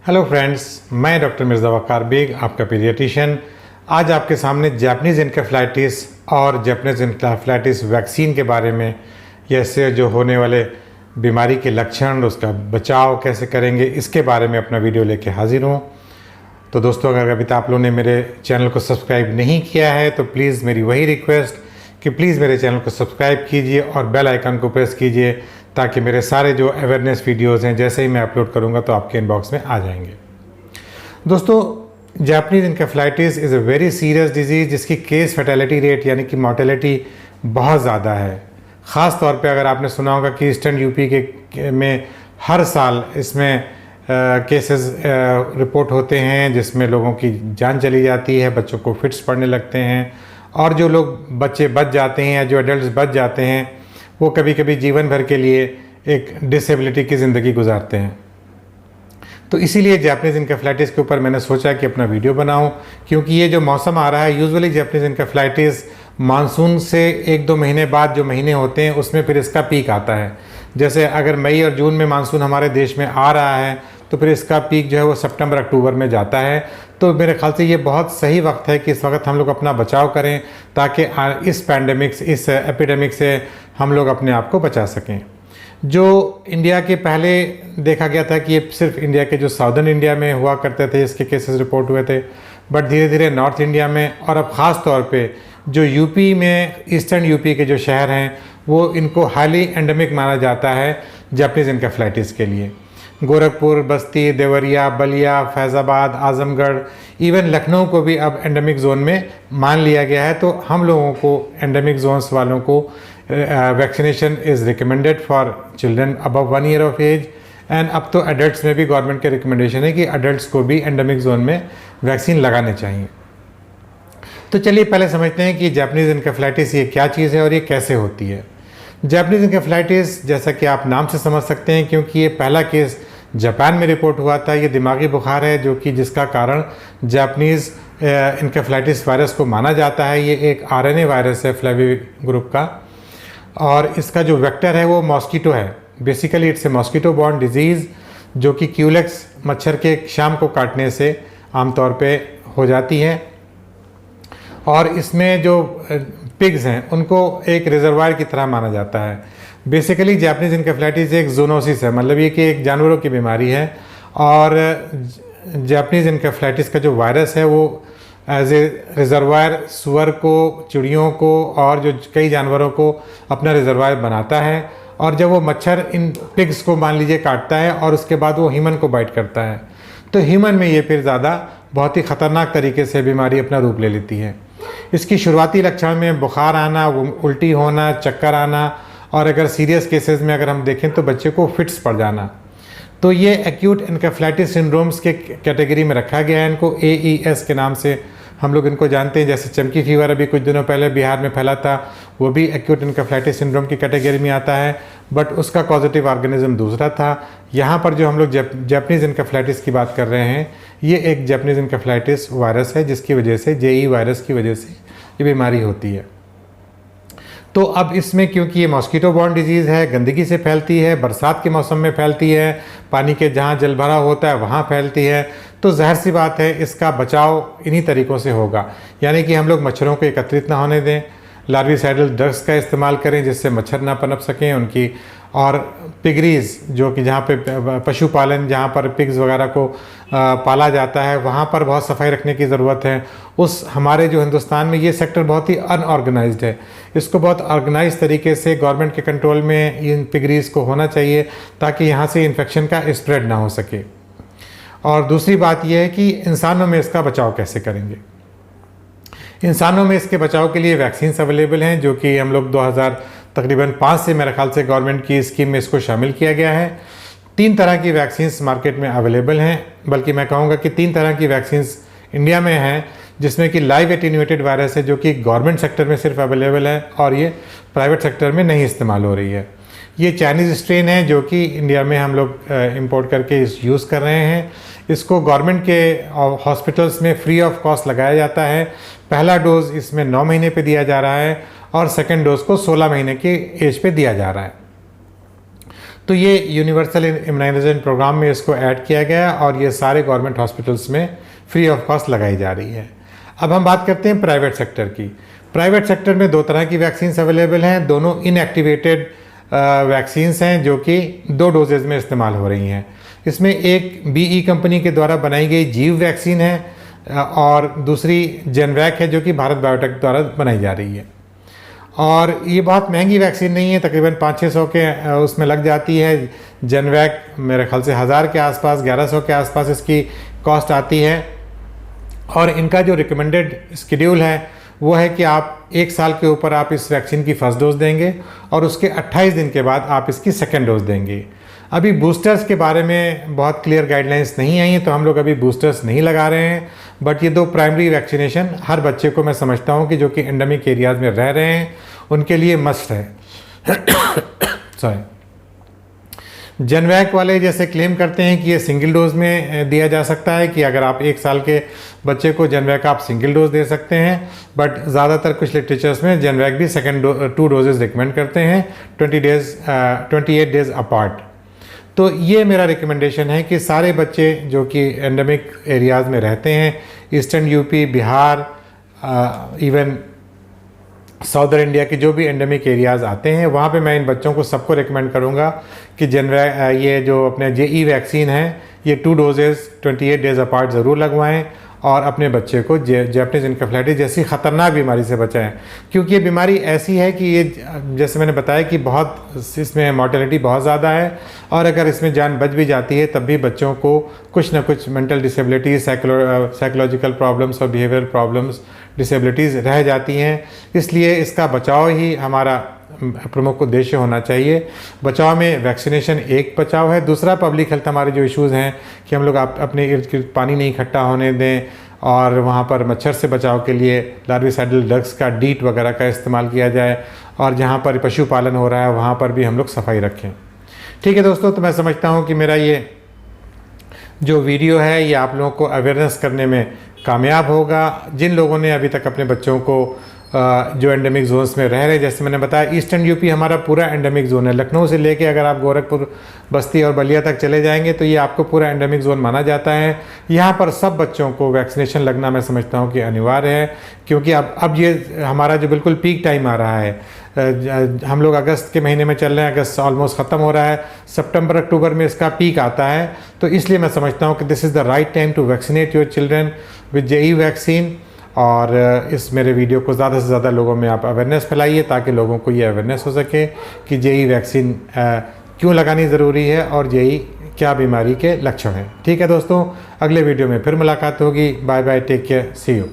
Hello friends, मैं doctor Mirza वक़ार bag, आपका paediatrician. आज आपके सामने जापानीज़ एन्केफेलाइटिस और जापानीज़ एन्केफेलाइटिस वैक्सीन के बारे में, इससे जो होने वाले बीमारी के लक्षण, उसका बचाव कैसे करेंगे, इसके बारे में अपना वीडियो लेके हाजिर हूँ। तो दोस्तों, अगर अभी तक आप लोगों ने मेरे चैनल को सब्सक्राइब नहीं किया है तो प्लीज़ मेरी वही रिक्वेस्ट कि प्लीज़ मेरे चैनल को सब्सक्राइब कीजिए और बेल आइकन को प्रेस कीजिए ताकि मेरे सारे जो अवेयरनेस वीडियोज़ हैं जैसे ही मैं अपलोड करूँगा तो आपके इनबॉक्स में आ जाएंगे। दोस्तों, Japanese encephalitis is a very serious disease जिसकी केस फैटेलिटी रेट यानी कि मॉर्टेलिटी बहुत ज़्यादा है। ख़ास तौर पे अगर आपने सुना होगा कि ईस्टर्न यूपी के में हर साल इसमें केसेस रिपोर्ट होते हैं जिसमें लोगों की जान चली जाती है, बच्चों को फिट्स पड़ने लगते हैं और जो लोग बच्चे बच जाते हैं या जो एडल्ट्स बच जाते हैं वो कभी कभी जीवन भर के लिए एक डिसेबिलिटी की ज़िंदगी गुजारते हैं। तो इसीलिए जापानीज़ एन्केफेलाइटिस के ऊपर मैंने सोचा कि अपना वीडियो बनाऊं, क्योंकि ये जो मौसम आ रहा है, यूजुअली जापानीज़ एन्केफेलाइटिस मानसून से 1-2 महीने बाद जो महीने होते हैं उसमें फिर इसका पीक आता है। जैसे अगर मई और जून में मानसून हमारे देश में आ रहा है तो फिर इसका पीक जो है वो सितंबर अक्टूबर में जाता है। तो मेरे ख्याल से ये बहुत सही वक्त है कि इस वक्त हम लोग अपना बचाव करें ताकि इस पैंडेमिक, इस एपिडेमिक से हम लोग अपने आप को बचा सकें। जो इंडिया के पहले देखा गया था कि ये सिर्फ इंडिया के जो साउदर्न इंडिया में हुआ करते थे, इसके केसेस रिपोर्ट हुए थे, बट धीरे धीरे नॉर्थ इंडिया में और अब ख़ास तौर पे जो यूपी में, ईस्टर्न यूपी के जो शहर हैं वो इनको हाईली एंडेमिक माना जाता है जापानीज़ एन्केफेलाइटिस के लिए। गोरखपुर, बस्ती, देवरिया, बलिया, फैज़ाबाद, आज़मगढ़, इवन लखनऊ को भी अब एंडेमिक जोन में मान लिया गया है। तो हम लोगों को, एंडेमिक जोन्स वालों को, vaccination is recommended for children above 1 year of age and अब तो एडल्ट्स में भी गवर्नमेंट के रिकमेंडेशन है कि एडल्ट्स को भी एंडेमिक जोन में वैक्सीन लगाने चाहिए। तो चलिए पहले समझते हैं कि जापानीज़ एन्केफेलाइटिस ये क्या चीज़ है और ये कैसे होती है। जापानीज़ एन्केफेलाइटिस, जैसा कि आप नाम से समझ सकते हैं, क्योंकि ये पहला केस जापान में रिपोर्ट हुआ था, ये दिमागी बुखार है जो कि जिसका कारण जापानीज़ एन्केफेलाइटिस वायरस को माना जाता है। ये एक आरएनए वायरस है फ्लेवी ग्रुप का और इसका जो वेक्टर है वो मॉस्किटो है। Basically it's a mosquito borne disease जो कि क्यूलेक्स मच्छर के शाम को काटने से आमतौर पे हो जाती है। और इसमें जो पिग्स हैं उनको एक रिजर्वायर की तरह माना जाता है। बेसिकली जापानीज़ एन्केफेलाइटिस एक जूनोसिस है, मतलब ये कि एक जानवरों की बीमारी है और जापानीज़ एन्केफेलाइटिस का जो वायरस है वो एज ए रिजर्वायर सूअर को, चिड़ियों को और जो कई जानवरों को अपना रिजर्वायर बनाता है। और जब वो मच्छर इन पिग्स को मान लीजिए काटता है और उसके बाद वो ह्यूमन को बाइट करता है तो ह्यूमन में ये फिर ज़्यादा बहुत ही ख़तरनाक तरीके से बीमारी अपना रूप ले लेती है। इसकी शुरुआती लक्षण में बुखार आना, उल्टी होना, चक्कर आना और अगर सीरियस केसेस में अगर हम देखें तो बच्चे को फिट्स पड़ जाना। तो ये एक्यूट एन्केफेलाइटिस सिंड्रोम्स के कैटेगरी में रखा गया है। इनको AES के नाम से हम लोग इनको जानते हैं। जैसे चमकी फीवर अभी कुछ दिनों पहले बिहार में फैला था, वो भी एक्यूट एन्केफेलाइटिस सिंड्रोम की कैटेगरी में आता है, बट उसका पॉजिटिव ऑर्गेनिज्म दूसरा था। यहाँ पर जो हम लोग जापानीज़ एन्केफेलाइटिस की बात कर रहे हैं, ये एक जापानीज़ एन्केफेलाइटिस वायरस है जिसकी वजह से, JE वायरस की वजह से ये बीमारी होती है। तो अब इसमें क्योंकि ये मॉस्किटो बॉर्न डिजीज़ है, गंदगी से फैलती है, बरसात के मौसम में फैलती है, पानी के जहाँ जल भरा होता है वहाँ फैलती है, तो ज़ाहिर सी बात है इसका बचाव इन्हीं तरीक़ों से होगा। यानी कि हम लोग मच्छरों को एकत्रित ना होने दें, लार्विसाइडल ड्रग्स का इस्तेमाल करें जिससे मच्छर ना पनप सकें उनकी, और पिगरीज जो कि जहाँ पे पशुपालन, जहाँ पर पिग्स वगैरह को पाला जाता है वहाँ पर बहुत सफाई रखने की ज़रूरत है। उस हमारे जो हिंदुस्तान में ये सेक्टर बहुत ही अनऑर्गेनाइज्ड है, इसको बहुत ऑर्गेनाइज तरीके से गवर्नमेंट के कंट्रोल में इन पिगरीज को होना चाहिए ताकि यहाँ से इन्फेक्शन का स्प्रेड ना हो सके। और दूसरी बात यह है कि इंसानों में इसका बचाव कैसे करेंगे। इंसानों में इसके बचाव के लिए वैक्सीन्स अवेलेबल हैं जो कि हम लोग तकरीबन 5 से मेरे ख्याल से गवर्नमेंट की स्कीम में इसको शामिल किया गया है। 3 तरह की वैक्सीन्स मार्केट में अवेलेबल हैं, बल्कि मैं कहूँगा कि 3 तरह की वैक्सीन्स इंडिया में हैं, जिसमें कि लाइव एटीन्यूएटेड वायरस है जो कि गवर्नमेंट सेक्टर में सिर्फ अवेलेबल है और ये प्राइवेट सेक्टर में नहीं इस्तेमाल हो रही है। ये चाइनीज़ स्ट्रेन है जो कि इंडिया में हम लोग इम्पोर्ट करके यूज़ कर रहे हैं। इसको गवर्नमेंट के हॉस्पिटल्स में फ्री ऑफ कॉस्ट लगाया जाता है। पहला डोज इसमें 9 महीने पे दिया जा रहा है और सेकेंड डोज को 16 महीने की एज पे दिया जा रहा है। तो ये यूनिवर्सल इम्यूनाइजेशन प्रोग्राम में इसको ऐड किया गया और ये सारे गवर्नमेंट हॉस्पिटल्स में फ्री ऑफ कॉस्ट लगाई जा रही है। अब हम बात करते हैं प्राइवेट सेक्टर की। प्राइवेट सेक्टर में 2 तरह की वैक्सीन्स अवेलेबल हैं, दोनों इनएक्टिवेटेड वैक्सीन्स हैं जो कि 2 डोजेज़ में इस्तेमाल हो रही हैं। इसमें एक बीई कंपनी के द्वारा बनाई गई जीव वैक्सीन है और दूसरी जेनवैक है जो कि भारत बायोटेक द्वारा बनाई जा रही है। और ये बहुत महंगी वैक्सीन नहीं है, तकरीबन 500-600 के उसमें लग जाती है। जेनवैक मेरे ख्याल से 1000 के आसपास, 1100 के आसपास इसकी कॉस्ट आती है। और इनका जो रिकमेंडेड शेड्यूल है वो है कि आप 1 साल के ऊपर आप इस वैक्सीन की फर्स्ट डोज देंगे और उसके 28 दिन के बाद आप इसकी सेकेंड डोज देंगे। अभी बूस्टर्स के बारे में बहुत क्लियर गाइडलाइंस नहीं आई हैं, तो हम लोग अभी बूस्टर्स नहीं लगा रहे हैं। बट ये 2 प्राइमरी वैक्सीनेशन हर बच्चे को मैं समझता हूँ कि जो कि एंडेमिक एरियाज़ में रह रहे हैं उनके लिए मस्ट है। सॉरी, जेनवैक वाले जैसे क्लेम करते हैं कि ये सिंगल डोज में दिया जा सकता है, कि अगर आप 1 साल के बच्चे को जेनवैक आप सिंगल डोज दे सकते हैं। बट ज़्यादातर कुछ लिटरेचर्स में जेनवैक भी 2 डोजेज़ रिकमेंड करते हैं 28 डेज अपार्ट। तो ये मेरा रिकमेंडेशन है कि सारे बच्चे जो कि एंडेमिक एरियाज़ में रहते हैं, eastern UP, Bihar, even southern India के जो भी एंडेमिक एरियाज़ आते हैं, वहाँ पे मैं इन बच्चों को सबको रिकमेंड करूँगा कि ये जो अपने जेई वैक्सीन है ये 2 डोजेज़ 28 डेज अपार्ट ज़रूर लगवाएं और अपने बच्चे को जैपनीज़ एन्केफेलाइटिस जैसी ख़तरनाक बीमारी से बचाएं। क्योंकि ये बीमारी ऐसी है कि ये, जैसे मैंने बताया, कि बहुत इसमें मॉर्टेलिटी बहुत ज़्यादा है और अगर इसमें जान बच भी जाती है तब भी बच्चों को कुछ ना कुछ मेंटल डिसेबिलिटीज़, साइकोलॉजिकल प्रॉब्लम्स और बिहेवियर प्रॉब्लम्स, डिसेबिलिटीज़ रह जाती हैं। इसलिए इसका बचाव ही हमारा प्रमुख उद्देश्य होना चाहिए। बचाव में वैक्सीनेशन एक बचाव है, दूसरा पब्लिक हेल्थ हमारे जो इश्यूज़ हैं कि हम लोग अपने इर्द गिर्द पानी नहीं इकट्ठा होने दें और वहाँ पर मच्छर से बचाव के लिए लार्विसाइडल ड्रग्स का डीट वगैरह का इस्तेमाल किया जाए और जहाँ पर पशुपालन हो रहा है वहाँ पर भी हम लोग सफाई रखें। ठीक है दोस्तों, तो मैं समझता हूँ कि मेरा ये जो वीडियो है ये आप लोगों को अवेयरनेस करने में कामयाब होगा। जिन लोगों ने अभी तक अपने बच्चों को जो एंडेमिक जोन्स में रह रहे, जैसे मैंने बताया ईस्टर्न यूपी हमारा पूरा एंडेमिक जोन है। लखनऊ से लेके अगर आप गोरखपुर, बस्ती और बलिया तक चले जाएंगे तो ये आपको पूरा एंडेमिक जोन माना जाता है। यहाँ पर सब बच्चों को वैक्सीनेशन लगना मैं समझता हूँ कि अनिवार्य है, क्योंकि अब ये हमारा जो बिल्कुल पीक टाइम आ रहा है। हम लोग अगस्त के महीने में चल रहे हैं, अगस्त ऑलमोस्ट ख़त्म हो रहा है, सितंबर अक्टूबर में इसका पीक आता है। तो इसलिए मैं समझता हूँ कि this is the right time to vaccinate your children with JE vaccine. और इस मेरे वीडियो को ज़्यादा से ज़्यादा लोगों में आप अवेयरनेस फैलाइए ताकि लोगों को ये अवेयरनेस हो सके कि जेई वैक्सीन क्यों लगानी ज़रूरी है और जेई क्या बीमारी के लक्षण हैं। ठीक है दोस्तों, अगले वीडियो में फिर मुलाकात होगी। Bye bye, take care, see you.